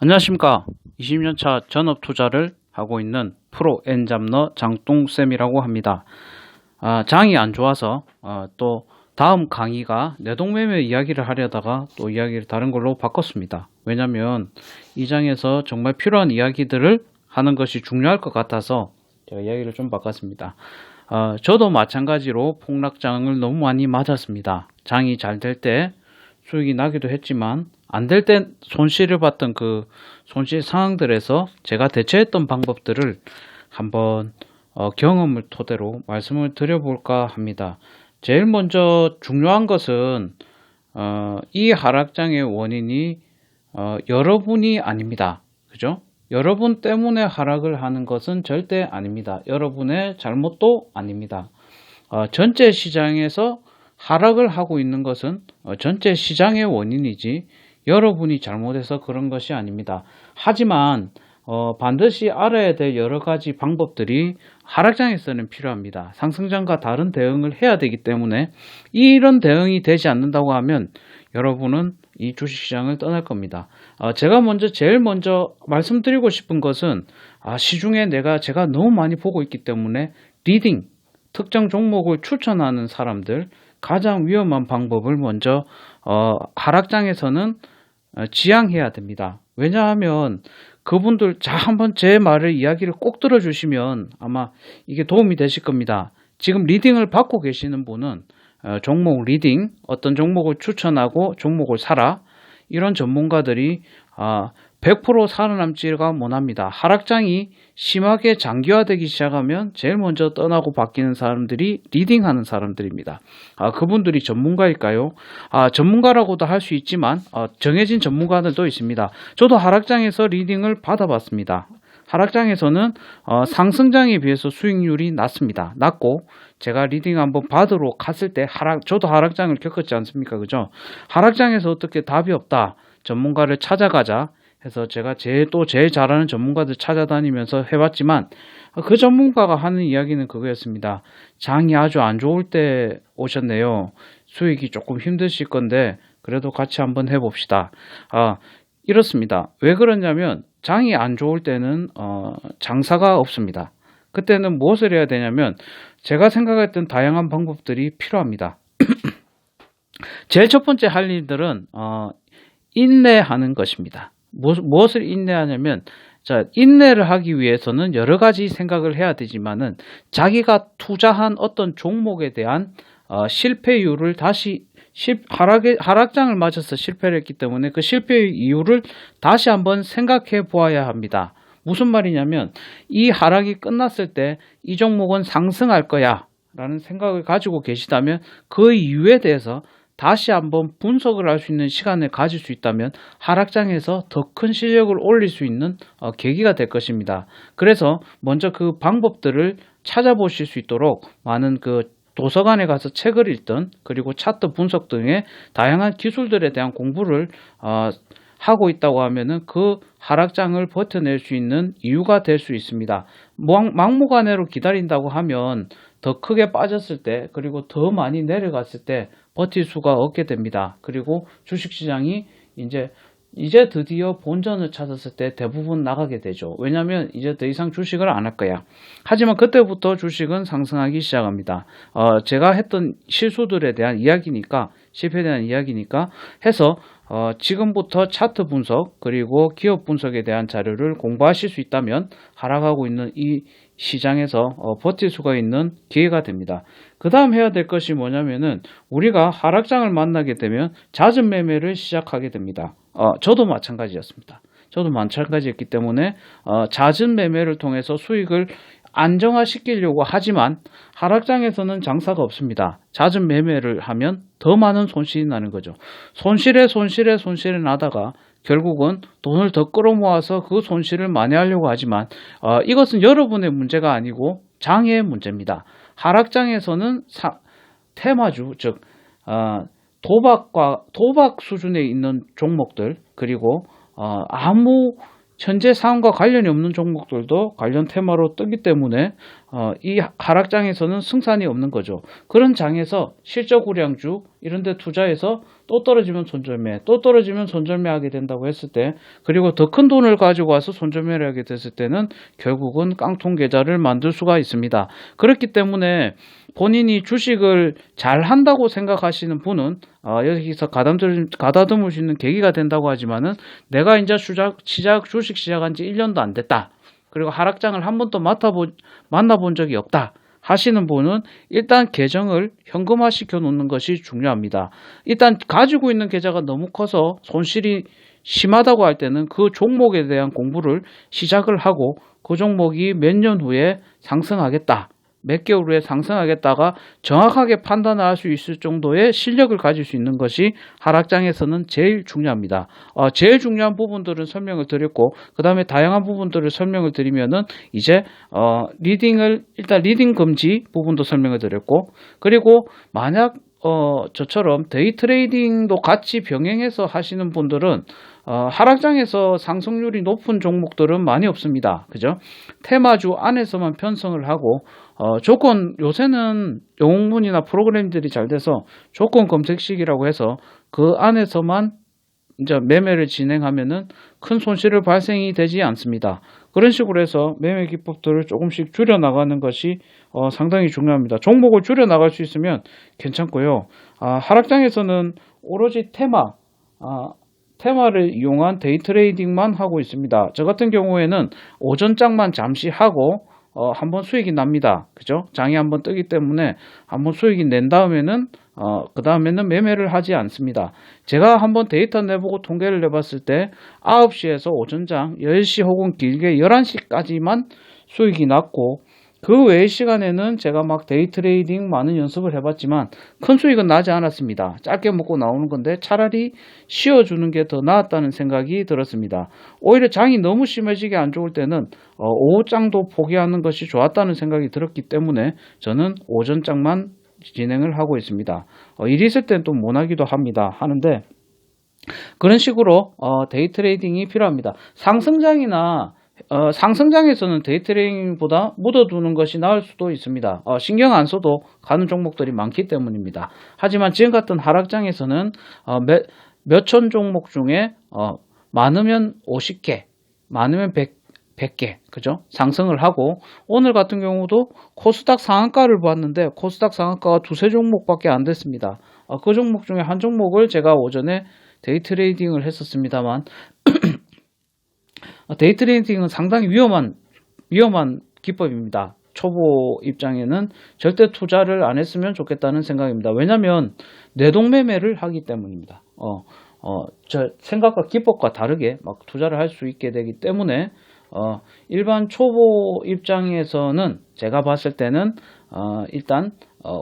안녕하십니까. 20년차 전업 투자를 하고 있는 프로 엔잡러 장똥쌤이라고 합니다. 장이 안 좋아서 또 다음 강의가 내동매매 이야기를 하려다가 또 이야기를 다른 걸로 바꿨습니다. 왜냐면 이 장에서 정말 필요한 이야기들을 하는 것이 중요할 것 같아서 제가 이야기를 좀 바꿨습니다. 저도 마찬가지로 폭락장을 너무 많이 맞았습니다. 장이 잘 될 때 수익이 나기도 했지만 안 될 때 손실을 봤던 그 손실 상황들에서 제가 대처했던 방법들을 한번 경험을 토대로 말씀을 드려볼까 합니다. 제일 먼저 중요한 것은 이 하락장의 원인이 여러분이 아닙니다. 그죠? 여러분 때문에 하락을 하는 것은 절대 아닙니다. 여러분의 잘못도 아닙니다. 전체 시장에서 하락을 하고 있는 것은 전체 시장의 원인이지 여러분이 잘못해서 그런 것이 아닙니다. 하지만 반드시 알아야 될 여러 가지 방법들이 하락장에서는 필요합니다. 상승장과 다른 대응을 해야 되기 때문에 이런 대응이 되지 않는다고 하면 여러분은 이 주식시장을 떠날 겁니다. 제가 제일 먼저 말씀드리고 싶은 것은 시중에 제가 너무 많이 보고 있기 때문에 리딩, 특정 종목을 추천하는 사람들 가장 위험한 방법을 먼저 하락장에서는 지양해야 됩니다. 왜냐하면 그분들 한번 제 말을 이야기를 꼭 들어주시면 아마 이게 도움이 되실 겁니다. 지금 리딩을 받고 계시는 분은 종목 리딩, 어떤 종목을 추천하고 종목을 사라, 이런 전문가들이 100% 살아남지가 못합니다. 하락장이 심하게 장기화되기 시작하면 제일 먼저 떠나고 바뀌는 사람들이 리딩하는 사람들입니다. 그분들이 전문가일까요? 전문가라고도 할 수 있지만 정해진 전문가들도 있습니다. 저도 하락장에서 리딩을 받아봤습니다. 하락장에서는 상승장에 비해서 수익률이 낮고 제가 리딩 한번 받으러 갔을 때 저도 하락장을 겪었지 않습니까? 그죠? 하락장에서 어떻게 답이 없다, 전문가를 찾아가자 해서 제가 제일 잘하는 전문가들 찾아다니면서 해봤지만 그 전문가가 하는 이야기는 그거였습니다. 장이 아주 안 좋을 때 오셨네요. 수익이 조금 힘드실 건데 그래도 같이 한번 해봅시다. 이렇습니다. 왜 그러냐면 장이 안 좋을 때는 장사가 없습니다. 그때는 무엇을 해야 되냐면 제가 생각했던 다양한 방법들이 필요합니다. 제일 첫 번째 할 일들은 인내하는 것입니다. 무엇을 인내하냐면 인내를 하기 위해서는 여러 가지 생각을 해야 되지만은 자기가 투자한 어떤 종목에 대한 실패율을 다시 하락장을 맞아서 실패를 했기 때문에 그 실패 이유를 다시 한번 생각해 보아야 합니다. 무슨 말이냐면 이 하락이 끝났을 때 이 종목은 상승할 거야 라는 생각을 가지고 계시다면 그 이유에 대해서 다시 한번 분석을 할 수 있는 시간을 가질 수 있다면 하락장에서 더 큰 실력을 올릴 수 있는 계기가 될 것입니다. 그래서 먼저 그 방법들을 찾아보실 수 있도록 많은 도서관에 가서 책을 읽든 그리고 차트 분석 등의 다양한 기술들에 대한 공부를 하고 있다고 하면은 그 하락장을 버텨낼 수 있는 이유가 될 수 있습니다. 막무가내로 기다린다고 하면 더 크게 빠졌을 때 그리고 더 많이 내려갔을 때 버틸 수가 없게 됩니다. 그리고 주식시장이 이제 드디어 본전을 찾았을 때 대부분 나가게 되죠. 왜냐하면 이제 더 이상 주식을 안 할 거야. 하지만 그때부터 주식은 상승하기 시작합니다. 제가 했던 실수들에 대한 이야기니까, 실패에 대한 이야기니까 해서 지금부터 차트 분석 그리고 기업 분석에 대한 자료를 공부하실 수 있다면 하락하고 있는 이 시장에서 버틸 수가 있는 기회가 됩니다. 그 다음 해야 될 것이 뭐냐면은 우리가 하락장을 만나게 되면 잦은 매매를 시작하게 됩니다. 저도 마찬가지였습니다. 저도 마찬가지였기 때문에 잦은 매매를 통해서 수익을 안정화시키려고 하지만 하락장에서는 장사가 없습니다. 잦은 매매를 하면 더 많은 손실이 나는 거죠. 손실에 나다가 결국은 돈을 더 끌어모아서 그 손실을 만회하려고 하지만 이것은 여러분의 문제가 아니고 장의 문제입니다. 하락장에서는 테마주, 즉 도박 수준에 있는 종목들 그리고 아무 현재 상황과 관련이 없는 종목들도 관련 테마로 뜨기 때문에 이 하락장에서는 승산이 없는 거죠. 그런 장에서 실적 우량주 이런 데 투자해서 또 떨어지면 손절매, 또 떨어지면 손절매 하게 된다고 했을 때, 그리고 더 큰 돈을 가지고 와서 손절매를 하게 됐을 때는 결국은 깡통 계좌를 만들 수가 있습니다. 그렇기 때문에 본인이 주식을 잘 한다고 생각하시는 분은 여기서 가다듬을 수 있는 계기가 된다고 하지만은, 내가 이제 주식 시작한 지 1년도 안 됐다, 그리고 하락장을 한 번도 만나본 적이 없다 하시는 분은 일단 계정을 현금화 시켜 놓는 것이 중요합니다. 일단 가지고 있는 계좌가 너무 커서 손실이 심하다고 할 때는 그 종목에 대한 공부를 시작을 하고, 그 종목이 몇 년 후에 상승하겠다, 몇 개월 후에 상승하겠다가 정확하게 판단을 할 수 있을 정도의 실력을 가질 수 있는 것이 하락장에서는 제일 중요합니다. 제일 중요한 부분들은 설명을 드렸고, 그 다음에 다양한 부분들을 설명을 드리면은 이제 일단 리딩 금지 부분도 설명을 드렸고, 그리고 만약 저처럼 데이 트레이딩도 같이 병행해서 하시는 분들은 하락장에서 상승률이 높은 종목들은 많이 없습니다. 그죠? 테마주 안에서만 편성을 하고, 요새는 영웅문이나 프로그램들이 잘 돼서 조건 검색식이라고 해서 그 안에서만 이제 매매를 진행하면은 큰 손실을 발생이 되지 않습니다. 그런 식으로 해서 매매 기법들을 조금씩 줄여 나가는 것이 상당히 중요합니다. 종목을 줄여 나갈 수 있으면 괜찮고요. 하락장에서는 오로지 테마를 이용한 데이 트레이딩만 하고 있습니다. 저 같은 경우에는 오전장만 잠시 하고 한번 수익이 납니다. 그죠? 장이 한번 뜨기 때문에 한번 수익이 낸 다음에는 그 다음에는 매매를 하지 않습니다. 제가 한번 데이터 내보고 통계를 내봤을 때 9시에서 오전장 10시 혹은 길게 11시까지만 수익이 났고, 그 외의 시간에는 제가 막 데이 트레이딩 많은 연습을 해봤지만 큰 수익은 나지 않았습니다. 짧게 먹고 나오는 건데 차라리 쉬어주는 게 더 나았다는 생각이 들었습니다. 오히려 장이 너무 심해지게 안 좋을 때는 오후장도 포기하는 것이 좋았다는 생각이 들었기 때문에 저는 오전장만 진행을 하고 있습니다. 일이 있을 땐 또 못하기도 하는데 그런 식으로 데이 트레이딩이 필요합니다. 상승장에서는 데이 트레이딩보다 묻어두는 것이 나을 수도 있습니다. 신경 안 써도 가는 종목들이 많기 때문입니다. 하지만 지금 같은 하락장에서는 몇천 종목 중에 많으면 50개, 많으면 100개, 그죠? 상승을 하고, 오늘 같은 경우도 코스닥 상한가를 봤는데 코스닥 상한가가 두세 종목밖에 안 됐습니다. 그 종목 중에 한 종목을 제가 오전에 데이 트레이딩을 했었습니다만 데이 트레이딩은 상당히 위험한 기법입니다. 초보 입장에는 절대 투자를 안 했으면 좋겠다는 생각입니다. 왜냐하면 내동매매를 하기 때문입니다. 저 생각과 기법과 다르게 막 투자를 할 수 있게 되기 때문에 일반 초보 입장에서는 제가 봤을 때는 일단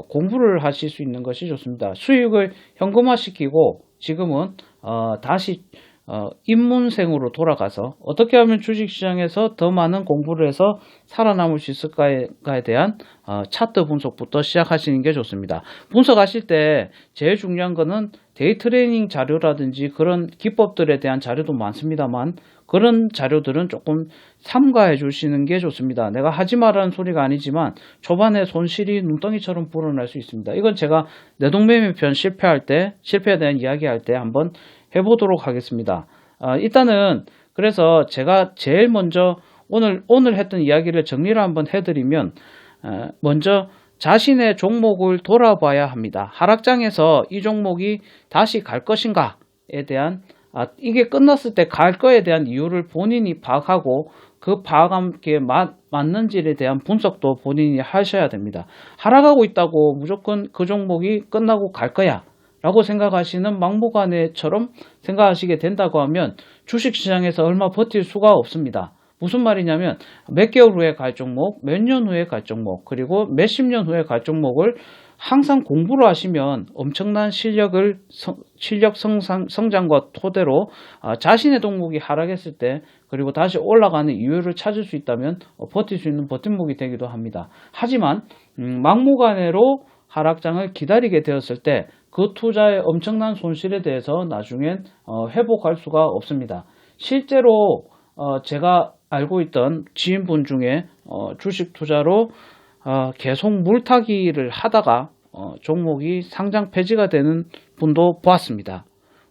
공부를 하실 수 있는 것이 좋습니다. 수익을 현금화시키고 지금은 다시 입문생으로 돌아가서 어떻게 하면 주식시장에서 더 많은 공부를 해서 살아남을 수 있을까에 대한 차트 분석부터 시작하시는 게 좋습니다. 분석하실 때 제일 중요한 거는 데이 트레이닝 자료라든지 그런 기법들에 대한 자료도 많습니다만, 그런 자료들은 조금 삼가해 주시는 게 좋습니다. 내가 하지 말라는 소리가 아니지만 초반에 손실이 눈덩이처럼 불어날 수 있습니다. 이건 제가 내동매매편 실패에 대한 이야기할 때 한번 해보도록 하겠습니다. 일단은 그래서 제가 제일 먼저 오늘 했던 이야기를 정리를 한번 해드리면, 먼저 자신의 종목을 돌아봐야 합니다. 하락장에서 이 종목이 다시 갈 것인가에 대한 이게 끝났을 때 갈 거에 대한 이유를 본인이 파악하고, 그 파악함에 맞는지에 대한 분석도 본인이 하셔야 됩니다. 하락하고 있다고 무조건 그 종목이 끝나고 갈 거야 라고 생각하시는 막무가내처럼 생각하시게 된다고 하면 주식시장에서 얼마 버틸 수가 없습니다. 무슨 말이냐면 몇 개월 후에 갈 종목, 몇 년 후에 갈 종목, 그리고 몇십 년 후에 갈 종목을 항상 공부를 하시면 엄청난 실력 성장과 토대로 자신의 종목이 하락했을 때 그리고 다시 올라가는 이유를 찾을 수 있다면 버틸 수 있는 버팀목이 되기도 합니다. 하지만 막무가내로 하락장을 기다리게 되었을 때 그 투자의 엄청난 손실에 대해서 나중엔 회복할 수가 없습니다. 실제로 제가 알고 있던 지인분 중에 주식 투자로 계속 물타기를 하다가 종목이 상장 폐지가 되는 분도 보았습니다.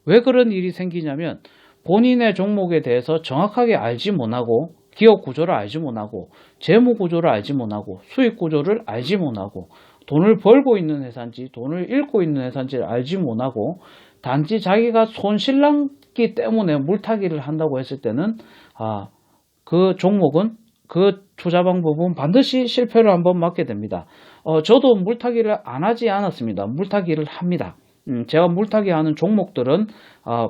왜 그런 일이 생기냐면 본인의 종목에 대해서 정확하게 알지 못하고 기업 구조를 알지 못하고 재무 구조를 알지 못하고 수익 구조를 알지 못하고 돈을 벌고 있는 회사인지 돈을 잃고 있는 회사인지를 알지 못하고 단지 자기가 손실났기 때문에 물타기를 한다고 했을 때는 그 종목은 그 투자 방법은 반드시 실패를 한번 맞게 됩니다. 저도 물타기를 안 하지 않았습니다. 물타기를 합니다. 제가 물타기 하는 종목들은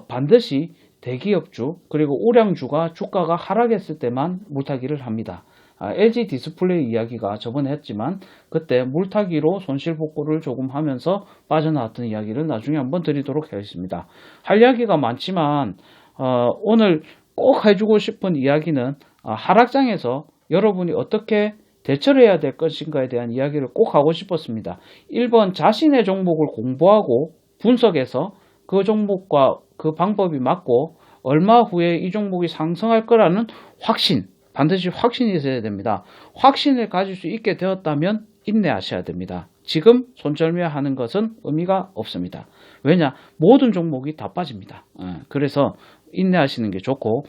반드시 대기업주 그리고 우량주가 주가가 하락했을 때만 물타기를 합니다. LG 디스플레이 이야기가 저번에 했지만 그때 물타기로 손실복구를 조금 하면서 빠져나왔던 이야기를 나중에 한번 드리도록 하겠습니다. 할 이야기가 많지만 오늘 꼭 해주고 싶은 이야기는 하락장에서 여러분이 어떻게 대처를 해야 될 것인가에 대한 이야기를 꼭 하고 싶었습니다. 1번 자신의 종목을 공부하고 분석해서 그 종목과 그 방법이 맞고 얼마 후에 이 종목이 상승할 거라는 확신, 반드시 확신이 있어야 됩니다. 확신을 가질 수 있게 되었다면 인내하셔야 됩니다. 지금 손절매하는 것은 의미가 없습니다. 왜냐? 모든 종목이 다 빠집니다. 그래서 인내하시는 게 좋고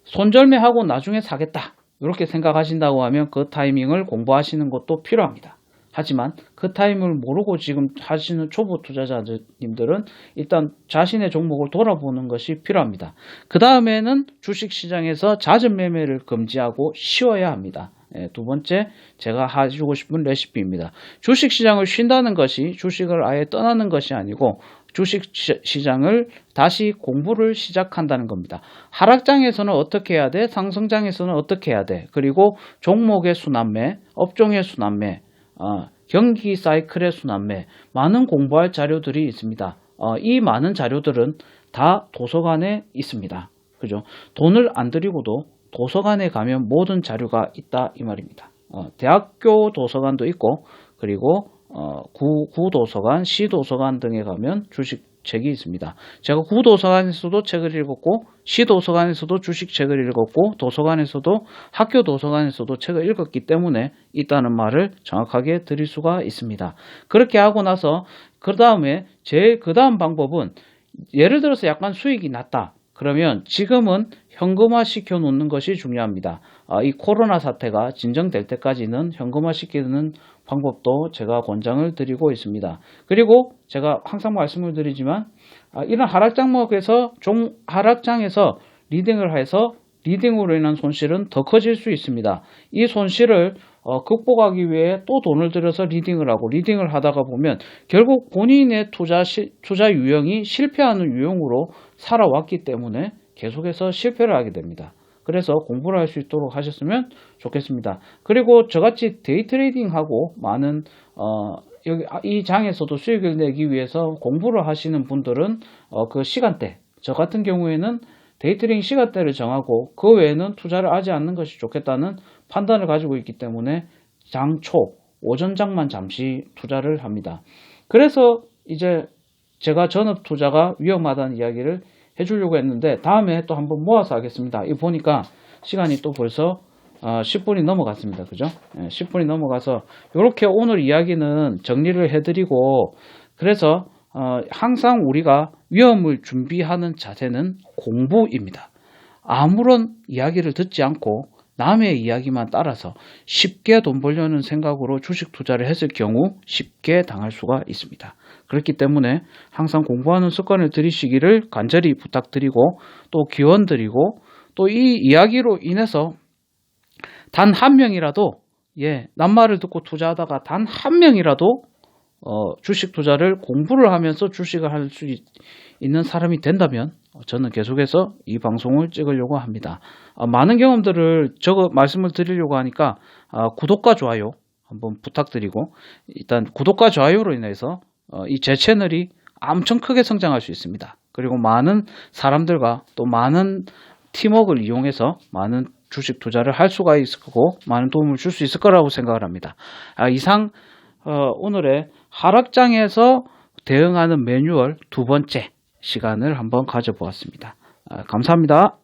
손절매하고 나중에 사겠다 이렇게 생각하신다고 하면 그 타이밍을 공부하시는 것도 필요합니다. 하지만 그 타이밍을 모르고 지금 하시는 초보 투자자님들은 일단 자신의 종목을 돌아보는 것이 필요합니다. 그 다음에는 주식시장에서 잦은 매매를 금지하고 쉬어야 합니다. 두 번째 제가 해주고 싶은 레시피입니다. 주식시장을 쉰다는 것이 주식을 아예 떠나는 것이 아니고 주식시장을 다시 공부를 시작한다는 겁니다. 하락장에서는 어떻게 해야 돼? 상승장에서는 어떻게 해야 돼? 그리고 종목의 순환매, 업종의 순환매, 경기 사이클의 순환매, 많은 공부할 자료들이 있습니다. 이 많은 자료들은 다 도서관에 있습니다. 그죠? 돈을 안 들이고도 도서관에 가면 모든 자료가 있다 이 말입니다. 대학교 도서관도 있고 그리고 구도서관, 시도서관 등에 가면 주식책이 있습니다. 제가 구도서관에서도 책을 읽었고 시도서관에서도 주식책을 읽었고 도서관에서도 학교 도서관에서도 책을 읽었기 때문에 있다는 말을 정확하게 드릴 수가 있습니다. 그렇게 하고 나서 그 다음에 그 다음 방법은 예를 들어서 약간 수익이 났다. 그러면 지금은 현금화 시켜 놓는 것이 중요합니다. 이 코로나 사태가 진정될 때까지는 현금화 시키는 방법도 제가 권장을 드리고 있습니다. 그리고 제가 항상 말씀을 드리지만 이런 하락장목에서 하락장에서 리딩을 해서 리딩으로 인한 손실은 더 커질 수 있습니다. 이 손실을 극복하기 위해 또 돈을 들여서 리딩을 하고 리딩을 하다가 보면 결국 본인의 투자 유형이 실패하는 유형으로 살아왔기 때문에 계속해서 실패를 하게 됩니다. 그래서 공부를 할 수 있도록 하셨으면 좋겠습니다. 그리고 저같이 데이트레이딩하고 많은 여기 이 장에서도 수익을 내기 위해서 공부를 하시는 분들은 그 시간대, 저 같은 경우에는 데이트레이딩 시간대를 정하고 그 외에는 투자를 하지 않는 것이 좋겠다는 판단을 가지고 있기 때문에 장초, 오전장만 잠시 투자를 합니다. 그래서 이제 제가 전업 투자가 위험하다는 이야기를 해주려고 했는데 다음에 또 한번 모아서 하겠습니다. 이 보니까 시간이 또 벌써 10분이 넘어갔습니다. 그죠? 10분이 넘어가서 이렇게 오늘 이야기는 정리를 해드리고 그래서 항상 우리가 위험을 준비하는 자세는 공부입니다. 아무런 이야기를 듣지 않고 남의 이야기만 따라서 쉽게 돈 벌려는 생각으로 주식 투자를 했을 경우 쉽게 당할 수가 있습니다. 그렇기 때문에 항상 공부하는 습관을 들이시기를 간절히 부탁드리고 또 기원드리고 또 이 이야기로 인해서 단 한 명이라도 낱말을 듣고 투자하다가 단 한 명이라도 주식 투자를 공부를 하면서 주식을 할 수 있는 사람이 된다면 저는 계속해서 이 방송을 찍으려고 합니다. 많은 경험들을 말씀을 드리려고 하니까 구독과 좋아요 한번 부탁드리고 일단 구독과 좋아요로 인해서 이 제 채널이 엄청 크게 성장할 수 있습니다. 그리고 많은 사람들과 또 많은 팀워크를 이용해서 많은 주식 투자를 할 수가 있을 거고 많은 도움을 줄 수 있을 거라고 생각을 합니다. 이상 오늘의 하락장에서 대응하는 매뉴얼 두 번째 시간을 한번 가져보았습니다. 감사합니다.